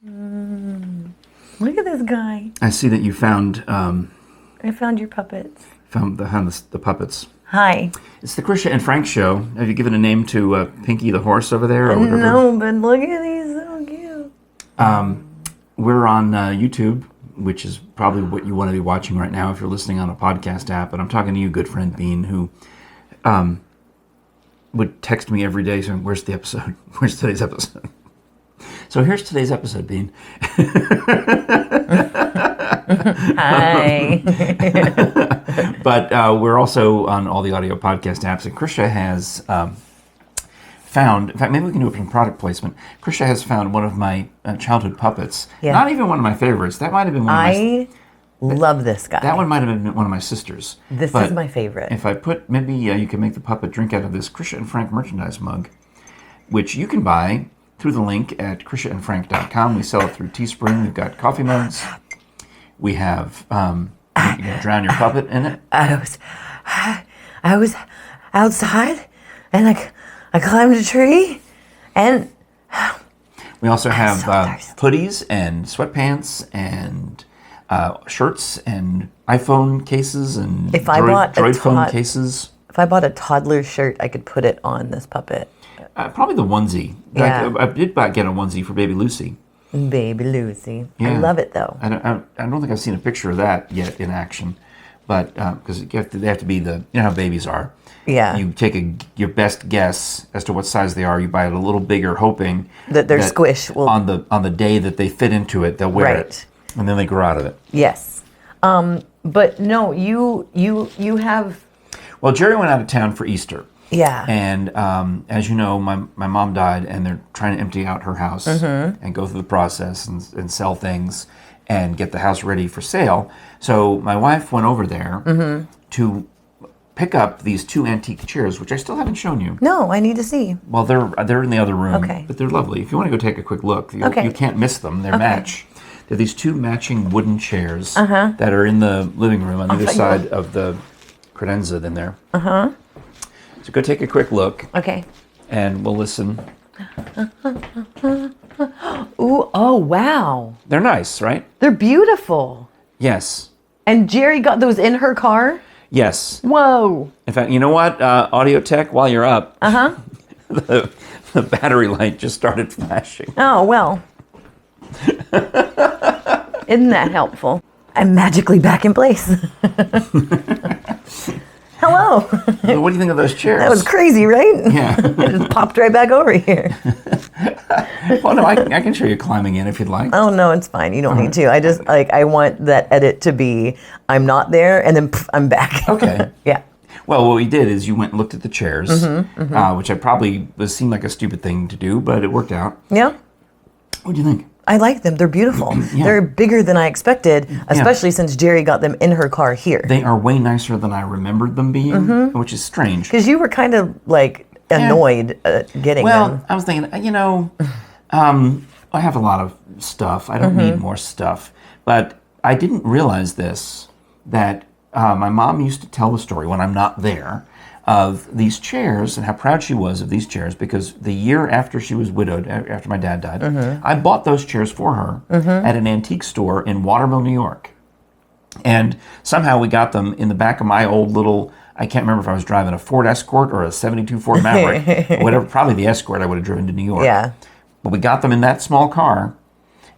Look at this guy. I see that you found I found your puppets. the puppets. Hi. It's the Krisha and Frank show. Have you given a name to Pinky the horse over there or whatever? No, but look at these, so cute. We're on YouTube, which is probably what you want to be watching right now if you're listening on a podcast app. But I'm talking to you, good friend Bean, who would text me every day saying, "Where's the episode? Where's today's episode?" So here's today's episode, Bean. Hi. But we're also on all the audio podcast apps, and Krisha has found, in fact, maybe we can do some product placement. Krisha has found one of my childhood puppets. Yeah. Not even one of my favorites. That might have been one of my... I love this guy. That one might have been one of my sisters. This is my favorite. If I put, maybe you can make the puppet drink out of this Krisha and Frank merchandise mug, which you can buy through the link at krishaandfrank.com. We sell it through Teespring. We've got coffee mugs. We have, you can drown your puppet in it. I was outside and I climbed a tree and We also have so thirsty. hoodies and sweatpants and shirts and iPhone cases and If I bought a Droid phone tot- cases. if I bought a toddler shirt, I could put it on this puppet. Probably the onesie. Yeah. I did get a onesie for baby Lucy. Baby Lucy. I Yeah. love it though. I don't think I've seen a picture of that yet in action, but because they have to be you know how babies are. Yeah. You take your best guess as to what size they are. You buy it a little bigger, hoping That their squish will... on the day that they fit into it, they'll wear Right. it, and then they grow out of it. Yes. But no, you have... Well, Jere went out of town for Easter. Yeah. And as you know, my mom died, and they're trying to empty out her house and go through the process and sell things and get the house ready for sale. So my wife went over there to pick up these 2 antique chairs, which I still haven't shown you. No, I need to see. Well, they're in the other room, Okay. but they're lovely. If you want to go take a quick look, you Okay. can't miss them. They're match. They're these 2 matching wooden chairs that are in the living room on either side of the credenza in there. So go take a quick look, Okay. and we'll listen. Ooh, oh, wow. They're nice, right? They're beautiful. Yes. And Jere got those in her car? Yes. Whoa. In fact, you know what? Audio tech, while you're up, the battery light just started flashing. Oh, well. Isn't that helpful? I'm magically back in place. Hello. Well, what do you think of those chairs? That was crazy, right? Yeah. I just popped right back over here. Well, no, I can show you climbing in if you'd like. Oh, no, it's fine. You don't need to. I just, I want that edit to be, I'm not there, and then I'm back. Okay. Yeah. Well, what we did is you went and looked at the chairs, which I probably seemed like a stupid thing to do, but it worked out. Yeah. What do you think? I like them. They're beautiful. They're bigger than I expected, especially since Jere got them in her car here. They are way nicer than I remembered them being, which is strange. Because you were kind of like annoyed at getting them. Well, I was thinking, I have a lot of stuff. I don't need more stuff. But I didn't realize this, that my mom used to tell the story when I'm not there of these chairs and how proud she was of these chairs, because the year after she was widowed, after my dad died, I bought those chairs for her at an antique store in Waterville, New York. And somehow we got them in the back of my old little, I can't remember if I was driving a Ford Escort or a 72 Ford Maverick, or whatever, probably the Escort I would have driven to New York. Yeah. But we got them in that small car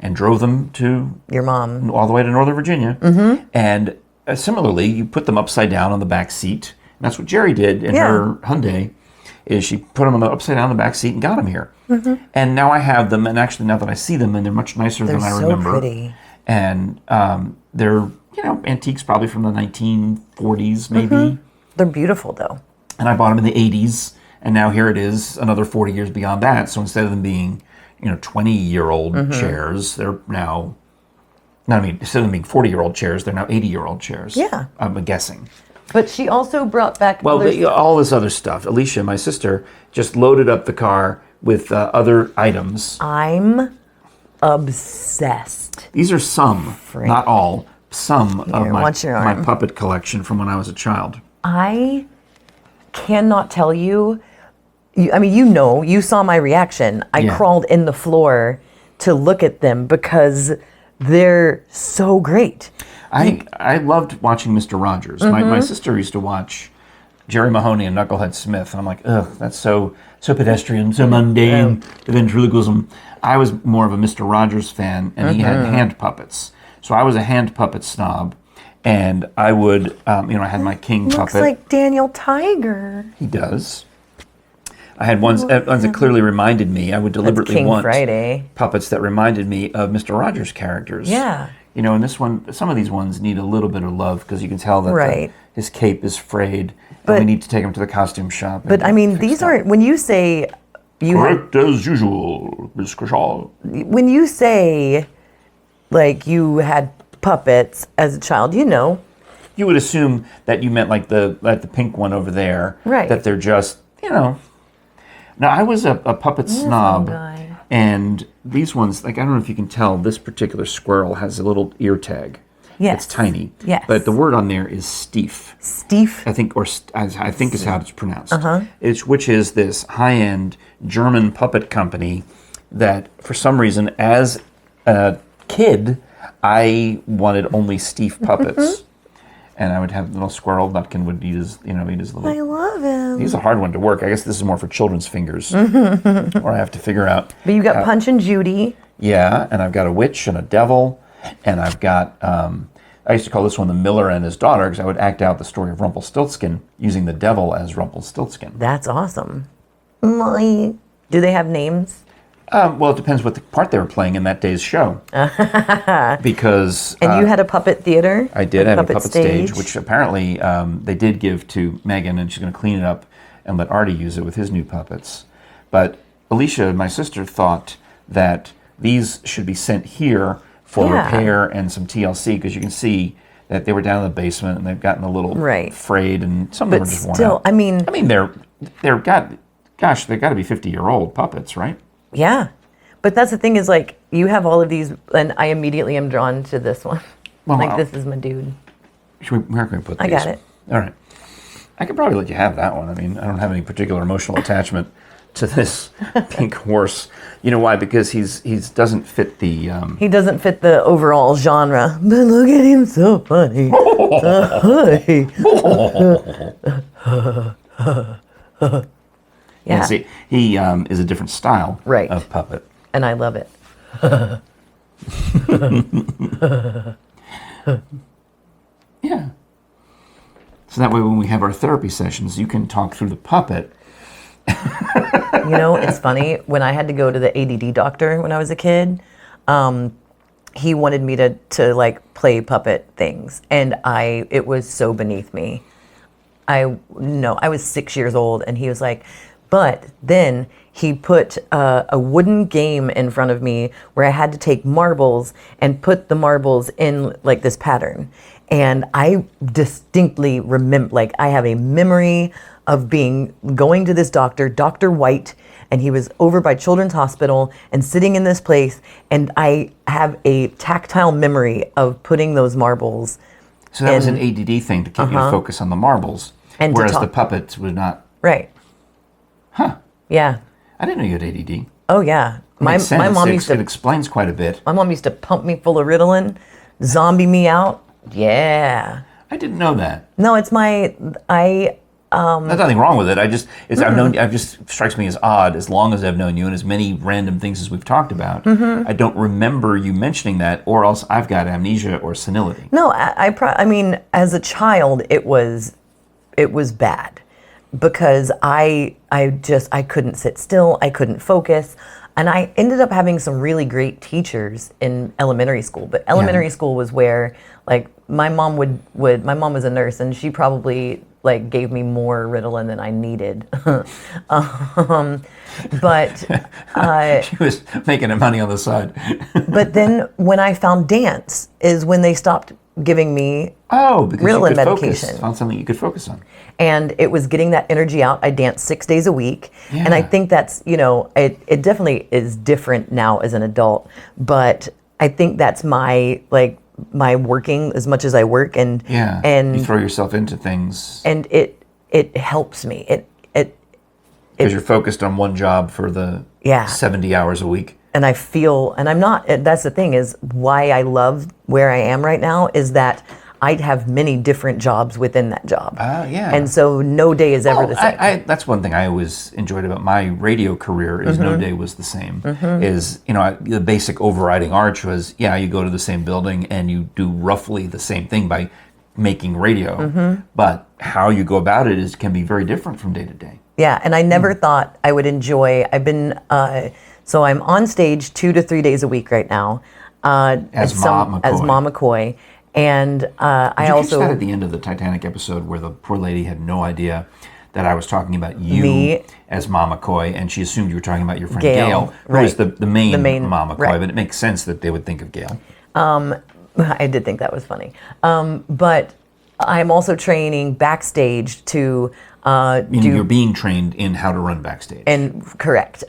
and drove them to Your mom. all the way to Northern Virginia. And similarly, you put them upside down on the back seat. And that's what Jere did in her Hyundai, is she put them upside down on the back seat and got them here. And now I have them, and actually now that I see them, and they're much nicer than I remember. They're so pretty. And they're, antiques probably from the 1940s maybe. They're beautiful though. And I bought them in the 80s, and now here it is another 40 years beyond that. So instead of them being, 20-year-old chairs, they're now, instead of them being 40-year-old chairs, they're now 80-year-old chairs. Yeah. I'm guessing. But she also brought back Well, all this other stuff. Alicia, my sister, just loaded up the car with other items. I'm obsessed. These are some, not all, some of watch your my arm. puppet collection from when I was a child. I cannot tell you. You saw my reaction. I crawled in the floor to look at them because they're so great. I loved watching Mr. Rogers. My sister used to watch Jerry Mahoney and Knucklehead Smith, and I'm like, ugh, that's so pedestrian, so mundane, the ventriloquism. I was more of a Mr. Rogers fan, and he had hand puppets. So I was a hand puppet snob, and I would, I had my king puppet. Looks like Daniel Tiger. He does. I had ones that clearly reminded me. I would deliberately King want Friday. puppets that reminded me of Mr. Rogers characters. Yeah. And this one, some of these ones need a little bit of love because you can tell that his cape is frayed, and we need to take him to the costume shop. But I mean, these aren't, when you say correct as usual, Miss Krisha. When you say, like, you had puppets as a child, you would assume that you meant like the pink one over there. Right. That they're just, Now, I was a puppet snob, and these ones, like, I don't know if you can tell, this particular squirrel has a little ear tag. Yes. It's tiny. Yes. But the word on there is Steef. Steef? I think is how it's pronounced. Which is this high-end German puppet company that, for some reason, as a kid, I wanted only Steef puppets. And I would have little squirrel. Nutkin would eat his little... I love him. He's a hard one to work. I guess this is more for children's fingers. Or I have to figure out... But you've got Punch and Judy. Yeah, and I've got a witch and a devil. And I've got... I used to call this one the Miller and his daughter because I would act out the story of Rumpelstiltskin using the devil as Rumpelstiltskin. That's awesome. Do they have names? Well, it depends what the part they were playing in that day's show. Because... And you had a puppet theater? I did. I had a puppet stage, which apparently they did give to Megan, and she's going to clean it up and let Artie use it with his new puppets. But Alicia, my sister, thought that these should be sent here for repair and some TLC, because you can see that they were down in the basement and they've gotten a little frayed, and some of them are just worn out. I mean, they've got to be 50-year-old puppets, right? Yeah. But that's the thing is, like, you have all of these, and I immediately am drawn to this one. Well, this is my dude. Where can we put these? I got it. All right. I could probably let you have that one. I mean, I don't have any particular emotional attachment to this pink horse. You know why? Because he doesn't fit the... He doesn't fit the overall genre. But look at him, so funny. Yeah, see, he is a different style of puppet. And I love it. Yeah. So that way when we have our therapy sessions, you can talk through the puppet. It's funny. When I had to go to the ADD doctor when I was a kid, he wanted me to like play puppet things. And it was so beneath me. I was 6 years old, and he was like, but then he put a wooden game in front of me where I had to take marbles and put the marbles in like this pattern. And I distinctly remember, like, I have a memory of going to this doctor, Dr. White, and he was over by Children's Hospital and sitting in this place. And I have a tactile memory of putting those marbles. So that was an ADD thing to keep you to focus on the marbles, and whereas the puppets would not. Right. Huh. Yeah. I didn't know you had ADD. Oh yeah. My mom used to. It explains quite a bit. My mom used to pump me full of Ritalin, zombie me out. Yeah. I didn't know that. No, it's my. There's nothing wrong with it. I've just strikes me as odd. As long as I've known you, and as many random things as we've talked about, I don't remember you mentioning that, or else I've got amnesia or senility. No, I mean, as a child, it was bad. Because I couldn't sit still, I couldn't focus, and I ended up having some really great teachers in elementary school. But elementary school was where, like, my mom my mom was a nurse, and she probably like gave me more Ritalin than I needed. But she was making money on the side. But then when I found dance is when they stopped giving me because Ritalin you could medication. Found something you could focus on. And it was getting that energy out. I danced 6 days a week. Yeah. And I think that's, it definitely is different now as an adult. But I think that's my working as much as I work. And you throw yourself into things. And it helps me. Because you're focused on one job for the 70 hours a week. and I feel, and I'm not, that's the thing is why I love where I am right now is that I have many different jobs within that job. Yeah. And so no day is ever the same. That's one thing I always enjoyed about my radio career is no day was the same. Is, the basic overriding arch was, you go to the same building and you do roughly the same thing by making radio. But how you go about it can be very different from day to day. Yeah, and I never thought I would enjoy, I've been, so I'm on stage 2 to 3 days a week right now. As Ma McCoy. And I also... Did you catch that also... at the end of the Titanic episode where the poor lady had no idea that I was talking about you as Ma McCoy, and she assumed you were talking about your friend Gail, who was the main Ma McCoy, but it makes sense that they would think of Gail. I did think that was funny. But I'm also training backstage to You're being trained in how to run backstage. And correct,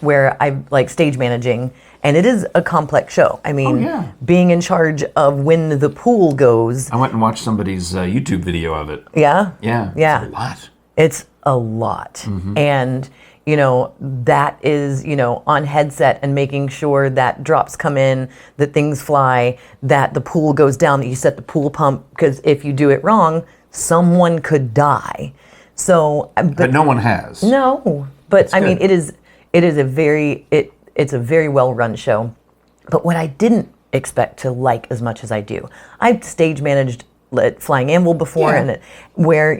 where I like stage managing, and it is a complex show. I mean, being in charge of when the pool goes. I went and watched somebody's YouTube video of it. Yeah? Yeah. Yeah. It's a lot. It's a lot. And, that is, on headset and making sure that drops come in, that things fly, that the pool goes down, that you set the pool pump, because if you do it wrong, someone could die. So, but no one has. No, but That's I mean, good. it's a very well run show. But what I didn't expect to like as much as I do, I've stage managed Flying Anvil before, and where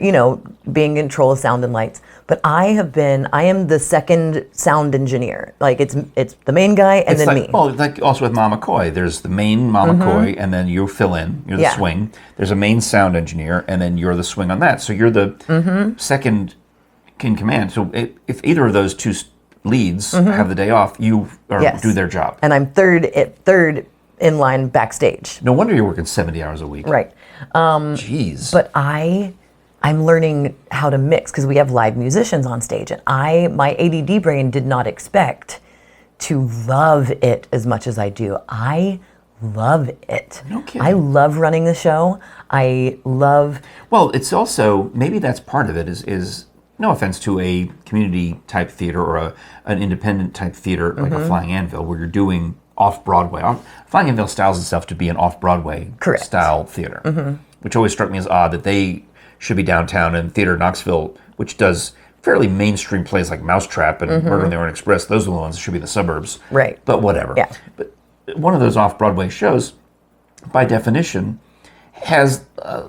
being in control of sound and lights. But I am the second sound engineer. Like it's the main guy and then me. Well, like also with Ma McCoy, there's the main Ma McCoy, and then you fill in. You're the swing. There's a main sound engineer, and then you're the swing on that. So you're the second in command. So if either of those two leads have the day off, you do their job. And I'm third in line backstage. No wonder you're working 70 hours a week. Right. Jeez. But I'm learning how to mix because we have live musicians on stage, and my ADD brain did not expect to love it as much as I do. I love it. No kidding. I love running the show. Well, it's also, maybe that's part of it is no offense to a community type theater or an independent type theater like a Flying Anvil where you're doing off-Broadway. Flying Anvil styles itself to be an off-Broadway style theater, which always struck me as odd that they should be downtown, and Theater Knoxville, which does fairly mainstream plays like Mousetrap and Murder on the Orient Express, those are the ones that should be in the suburbs. Right. But whatever. Yeah. But one of those off-Broadway shows, by definition, has a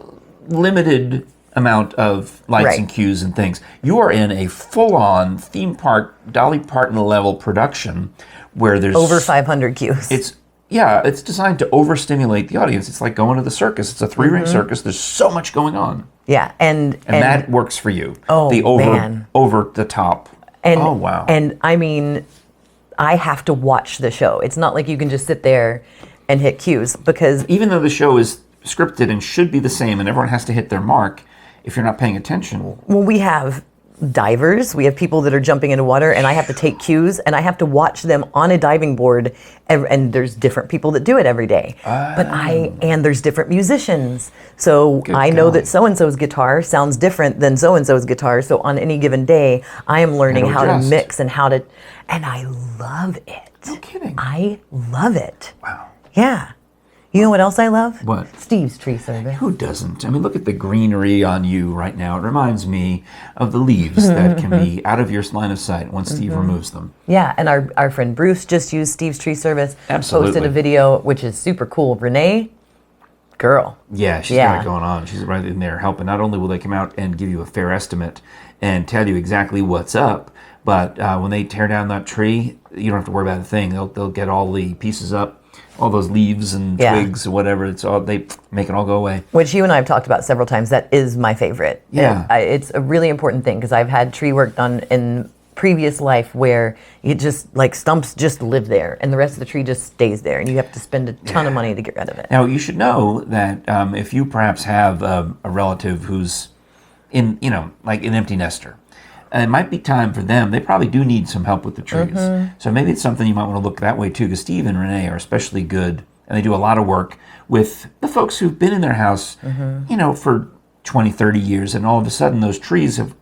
limited amount of lights and cues and things. You are in a full-on theme park, Dolly Parton level production where there's over 500 cues. It's designed to overstimulate the audience. It's like going to the circus. It's a 3-ring circus. There's so much going on. Yeah, and that works for you. Oh, the over the top. And, oh wow. And I mean, I have to watch the show. It's not like you can just sit there and hit cues because even though the show is scripted and should be the same, and everyone has to hit their mark, if you're not paying attention. Well, we have divers, we have people that are jumping into water, and I have to take cues, and I have to watch them on a diving board, and there's different people that do it every day. And there's different musicians. So I know that so-and-so's guitar sounds different than so-and-so's guitar, so on any given day, I am learning how to mix and and I love it. No kidding. I love it. Wow. Yeah. You know what else I love? What? Steve's tree service. Who doesn't? I mean, look at the greenery on you right now. It reminds me of the leaves that can be out of your line of sight once Steve removes them. Yeah, and our friend Bruce just used Steve's tree service. Absolutely. Posted a video, which is super cool. Renee, girl. Yeah, she's got it going on. She's right in there helping. Not only will they come out and give you a fair estimate and tell you exactly what's up, but when they tear down that tree, you don't have to worry about a thing. They'll get all the pieces up. All those leaves and twigs or whatever, they make it all go away. Which you and I have talked about several times. That is my favorite. Yeah. It's a really important thing because I've had tree work done in previous life where it just, like, stumps just live there and the rest of the tree just stays there and you have to spend a ton of money to get rid of it. Now, you should know that if you perhaps have a relative who's in, like an empty nester, it might be time for them. They probably do need some help with the trees. So maybe it's something you might want to look that way too, because Steve and Renee are especially good, and they do a lot of work with the folks who've been in their house, for 20, 30 years, and all of a sudden those trees have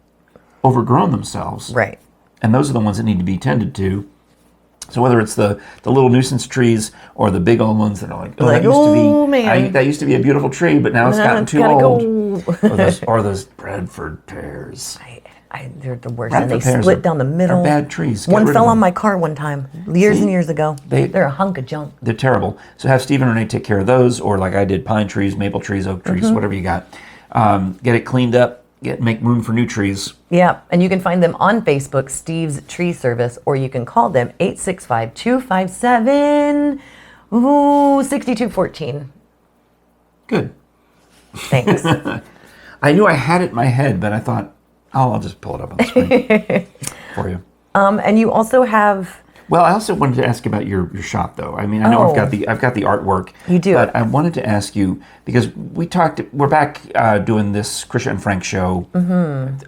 overgrown themselves. Right. And those are the ones that need to be tended to. So whether it's the little nuisance trees or the big old ones that are like, Like, that used to be a beautiful tree, but now it's gotten too gotta old. go. or those Bradford pears. They're the worst, Bradford and they pears split are- down the middle. are bad trees. Get One rid fell of on them. my car one time, years See? and years ago. They- They're a hunk of junk. They're terrible. So have Steve and Renee take care of those, or like I did, pine trees, maple trees, oak trees, whatever you got. Get it cleaned up. Make room for new trees. Yeah, and you can find them on Facebook, Steve's Tree Service, or you can call them 865-257-6214. Good. Thanks. I knew I had it in my head, but I thought, I'll just pull it up on the screen for you. And you also have... Well, I also wanted to ask about your shot, though. I mean, I know I've got the artwork. You do. But I wanted to ask you, because we're back doing this Krisha and Frank show,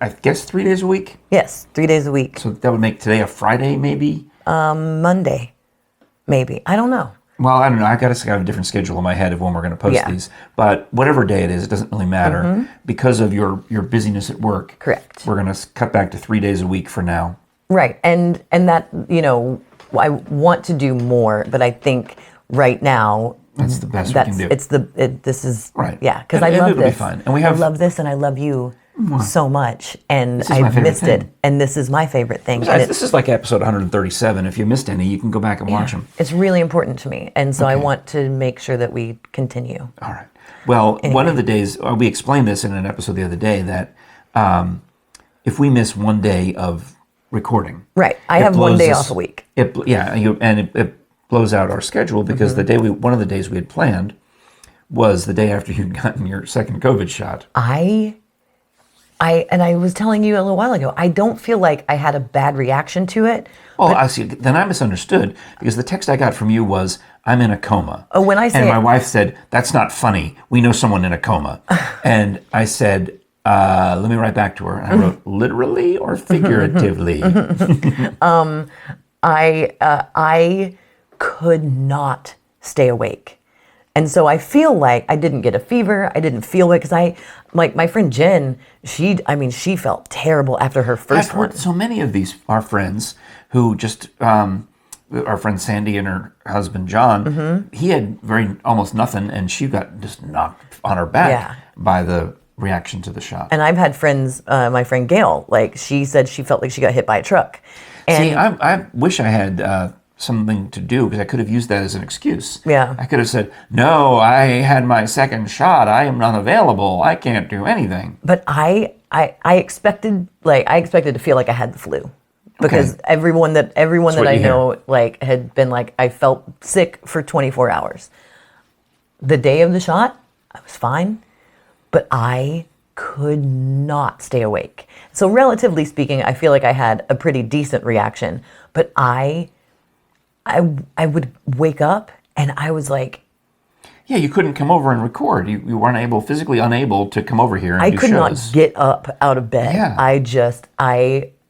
I guess 3 days a week? Yes, 3 days a week. So that would make today a Friday, maybe? Monday, maybe. I don't know. Well, I don't know. I got to have a different schedule in my head of when we're going to post these. But whatever day it is, it doesn't really matter. Because of your busyness at work. Correct. We're going to cut back to 3 days a week for now. Right, and that, I want to do more, but I think right now That's the best we can do. This is Right. Yeah, because And I love it'll this. be fun. And I love this, and I love you so much, and This is my I've favorite missed it, thing. and this is my favorite thing. And This is like episode 137. If you missed any, you can go back and watch them. It's really important to me, and so I want to make sure that we continue. All right. Well, one of the days, we explained this in an episode the other day, that if we miss one day of recording. Right, I it have one blows day us- off a week. It blows out our schedule because one of the days we had planned was the day after you'd gotten your second COVID shot. I was telling you a little while ago, I don't feel like I had a bad reaction to it. Oh, I see. Then I misunderstood because the text I got from you was, "I'm in a coma." Oh, when I say and my wife said, "That's not funny. We know someone in a coma." And I said, "Let me write back to her." And I wrote, "Literally or figuratively?" I could not stay awake. And so I feel like I didn't get a fever. I didn't feel it because my friend Jen, she felt terrible after her first I've one. heard so many of our friends who just, our friend Sandy and her husband John, he had almost nothing, and she got just knocked on her back by the reaction to the shot. And I've had friends, my friend Gail, like she said she felt like she got hit by a truck. And See, I wish I had something to do because I could have used that as an excuse. Yeah. I could have said, "No, I had my second shot. I am not available. I can't do anything." but I expected to feel like I had the flu. Because everyone that I what you know had been like, I felt sick for 24 hours. The day of the shot, I was fine, but I could not stay awake. So relatively speaking, I feel like I had a pretty decent reaction, but I would wake up and I was like, Yeah, you couldn't come over and record. You weren't physically unable to come over here and I do could shows. not get up out of bed. Yeah.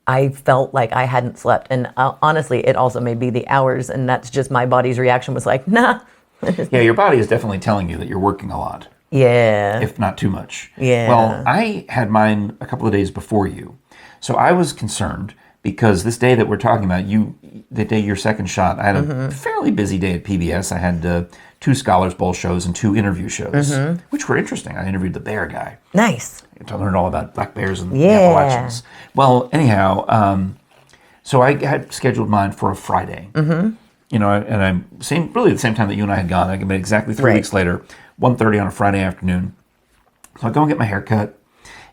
I felt like I hadn't slept. And honestly, it also may be the hours, and that's just my body's reaction was like, nah. Yeah, your body is definitely telling you that you're working a lot, Yeah. if not too much. Yeah. Well, I had mine a couple of days before you. So I was concerned because this day that we're talking about, the day your second shot, I had a fairly busy day at PBS. I had 2 Scholars Bowl shows and 2 interview shows, which were interesting. I interviewed the bear guy. Nice. To learn all about black bears and the Yeah. Appalachians. Well, anyhow, so I had scheduled mine for a Friday. And I'm really the same time that you and I had gone. I made exactly 3 weeks later, 1:30 on a Friday afternoon. So I go and get my hair cut,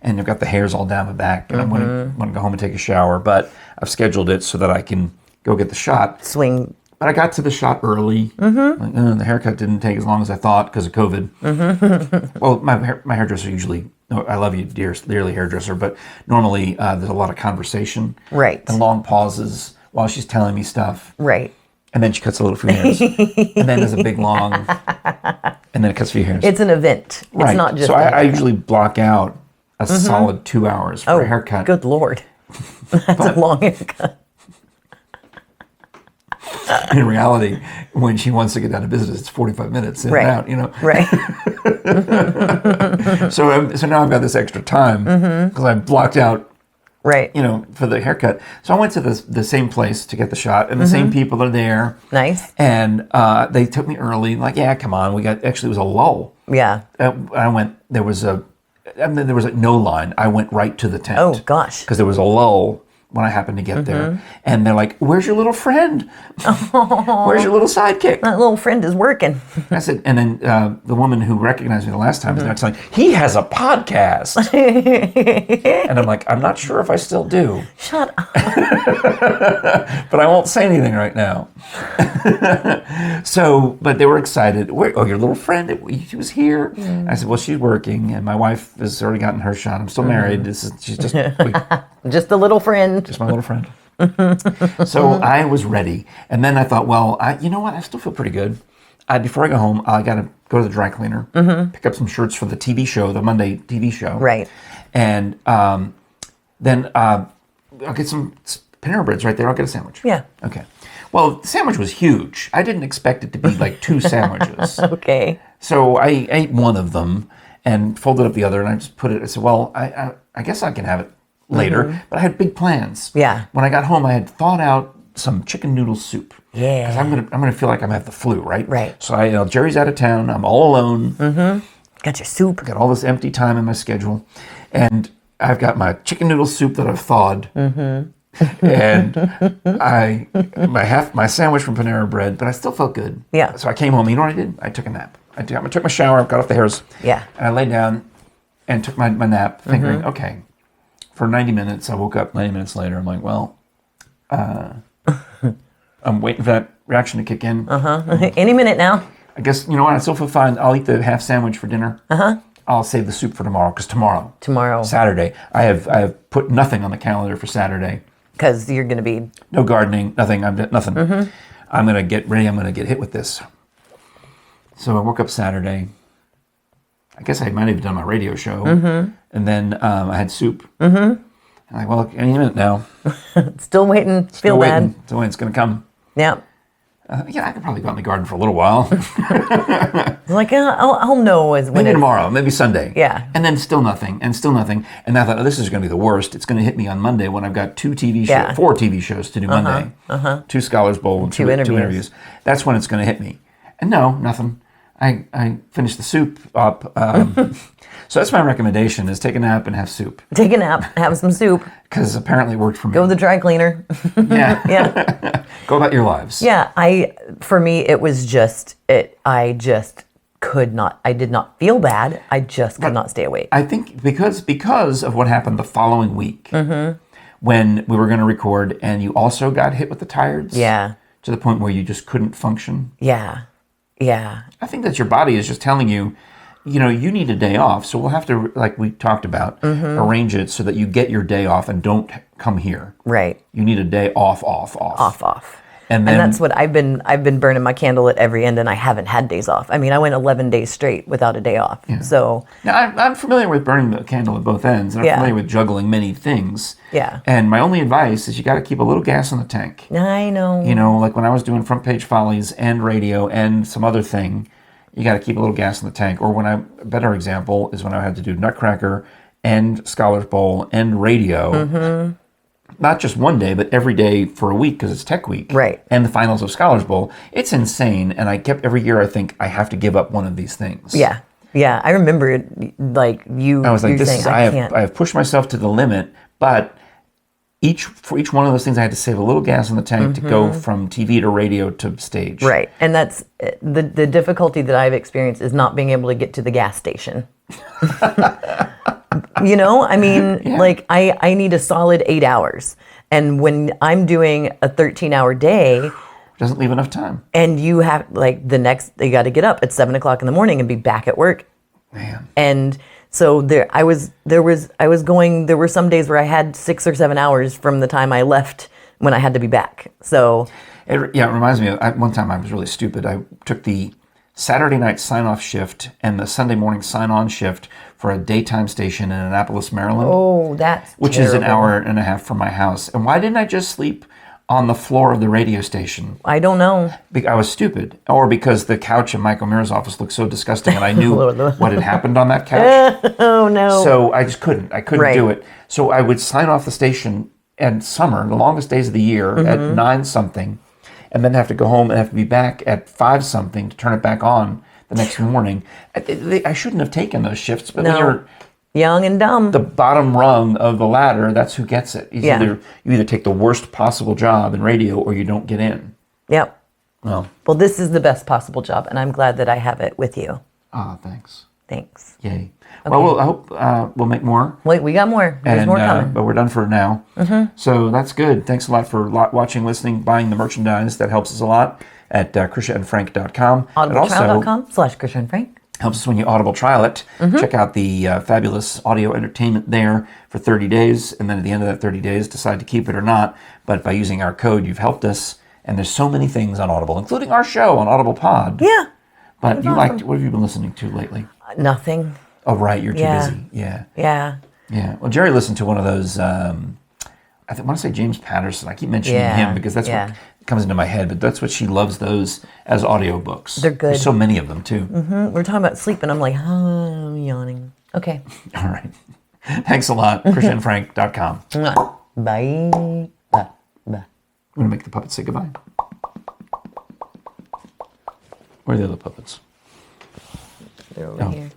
and I've got the hairs all down my back, and I'm going to go home and take a shower. But I've scheduled it so that I can go get the shot. Swing. But I got to the shot early. The haircut didn't take as long as I thought because of COVID. Well, my hairdresser usually, I love you, dearly hairdresser, but normally there's a lot of conversation. Right. And long pauses while she's telling me stuff. Right. And then she cuts a little few hairs. And then there's a big long, and then it cuts a few hairs. It's an event. Right. It's not just so a I haircut. usually block out a solid 2 hours for a haircut. Good Lord. That's a long haircut. In reality, when she wants to get down to business, it's 45 minutes in and out, Right. So now I've got this extra time because I've blocked out Right. For the haircut. So I went to the same place to get the shot, and the same people are there. Nice. And they took me early. Like, yeah, come on. Actually, it was a lull. Yeah. I went. There was no line. I went right to the tent. Oh gosh. Because there was a lull when I happened to get there, and they're like, "Where's your little friend? Where's your little sidekick?" That little friend is working. I said, and then the woman who recognized me the last time was there telling, "He has a podcast," and I'm like, "I'm not sure if I still do." Shut up. But I won't say anything right now. So, but they were excited. Oh, your little friend, she was here. I said, well, she's working, and my wife has already gotten her shot. I'm still married. She's just just a little friend. Just my little friend. So I was ready, and then I thought, well, you know what? I still feel pretty good. Before I go home, I got to go to the dry cleaner, pick up some shirts for the TV show, the Monday TV show, Right. And then I'll get some Panera Breads right there. I'll get a sandwich. Yeah. Okay. Well, the sandwich was huge. I didn't expect it to be like 2 sandwiches. Okay. So I ate one of them and folded up the other, and I just put it. I said, well, I guess I can have it later. But I had big plans. Yeah. When I got home, I had thawed out some chicken noodle soup. Yeah. Because I'm gonna feel like I'm gonna have the flu, right? Right. So Jerry's out of town. I'm all alone. Got your soup. Got all this empty time in my schedule, and I've got my chicken noodle soup that I've thawed. And my sandwich from Panera Bread, but I still felt good. Yeah. So I came home. You know what I did? I took a nap. I took my shower, got off the hairs. Yeah. And I laid down and took my nap, figuring, okay, for 90 minutes. I woke up 90 minutes later. I'm like, well, I'm waiting for that reaction to kick in. Any minute now. I guess, you know what? I still feel fine. I'll eat the half sandwich for dinner. I'll save the soup for tomorrow, because tomorrow, Saturday, I have put nothing on the calendar for Saturday. Because you're going to be... No gardening, nothing. Nothing. I'm going to get ready. I'm going to get hit with this. So I woke up Saturday. I guess I might have done my radio show. And then I had soup. I'm like, well, any minute now. Still waiting. Feel bad. Still waiting. It's going to come. Yeah. Yeah, I could probably go out in the garden for a little while. Like, I'll know when maybe tomorrow, maybe Sunday. Yeah. And then still nothing, and still nothing. And I thought, oh, this is going to be the worst. It's going to hit me on Monday when I've got 4 TV shows to do Monday. 2 Scholars Bowl and two interviews. That's when it's going to hit me. And no, nothing. I finished the soup up. So that's my recommendation, is take a nap and have soup. Take a nap, have some soup. Because apparently it worked for me. Go to the dry cleaner. Yeah. Yeah. Go about your lives. Yeah, for me, it was just, I did not feel bad. I just could not stay awake. I think because of what happened the following week, when we were going to record, and you also got hit with the tiredness. Yeah. To the point where you just couldn't function. Yeah. Yeah. I think that your body is just telling you, you need a day off. So we'll have to, like we talked about, arrange it so that you get your day off and don't come here. Right. You need a day off. Off. And that's what I've been burning my candle at every end, and I haven't had days off. I mean, I went 11 days straight without a day off. Yeah. So now I'm familiar with burning the candle at both ends, and I'm familiar with juggling many things. Yeah. And my only advice is you got to keep a little gas in the tank. I know. Like when I was doing Front Page Follies and radio and some other thing, you got to keep a little gas in the tank. Or a better example is when I had to do Nutcracker and Scholars Bowl and radio. Not just one day, but every day for a week, because it's Tech Week. Right. And the finals of Scholars Bowl. It's insane. And every year I think I have to give up one of these things. Yeah. Yeah. I remember it, like you. I was like, I have pushed myself to the limit, but for each one of those things I had to save a little gas in the tank to go from TV to radio to stage. Right. And that's the difficulty that I've experienced, is not being able to get to the gas station. I mean, like I need a solid 8 hours. And when I'm doing a 13-hour day, doesn't leave enough time. And you have you got to get up at 7 o'clock in the morning and be back at work. Man. And so there were some days where I had 6 or 7 hours from the time I left when I had to be back. So it reminds me of one time I was really stupid. I took the Saturday night sign-off shift and the Sunday morning sign-on shift for a daytime station in Annapolis, Maryland. Oh, that's which terrible. Is an hour and a half from my house. And why didn't I just sleep on the floor of the radio station? I don't know. I was stupid, or because the couch in Michael Mirror's office looked so disgusting, and I knew what had happened on that couch. Oh no! So I just couldn't. I couldn't do it. So I would sign off the station in summer, the longest days of the year, at 9 something, and then have to go home and have to be back at 5 something to turn it back on the next morning. I shouldn't have taken those shifts, but when you're young and dumb, the bottom rung of the ladder, that's who gets it. You either take the worst possible job in radio or you don't get in. Yep. Well, this is the best possible job, and I'm glad that I have it with you. Thanks. Thanks. Yay. Okay. Well, I hope we'll make more. Wait, we got more. There's more coming. But we're done for now. So that's good. Thanks a lot for watching, listening, buying the merchandise. That helps us a lot at KrishaandFrank.com. audibletrial.com/KrishaandFrank. Helps us when you Audible trial it. Check out the fabulous audio entertainment there for 30 days. And then at the end of that 30 days, decide to keep it or not. But by using our code, you've helped us. And there's so many things on Audible, including our show on Audible Pod. Yeah. But you liked, what have you been listening to lately? Nothing. Oh, right. You're too busy. Yeah. Yeah. Yeah. Well, Jere listened to one of those, I want to say James Patterson. I keep mentioning him because that's what comes into my head, but that's what she loves those as audiobooks. They're good. There's so many of them, too. We're talking about sleep, and I'm like, I'm yawning. Okay. All right. Thanks a lot. KrishaandFrank.com. Bye. Bye. Bye. I'm going to make the puppets say goodbye. Where are the other puppets? They're over here.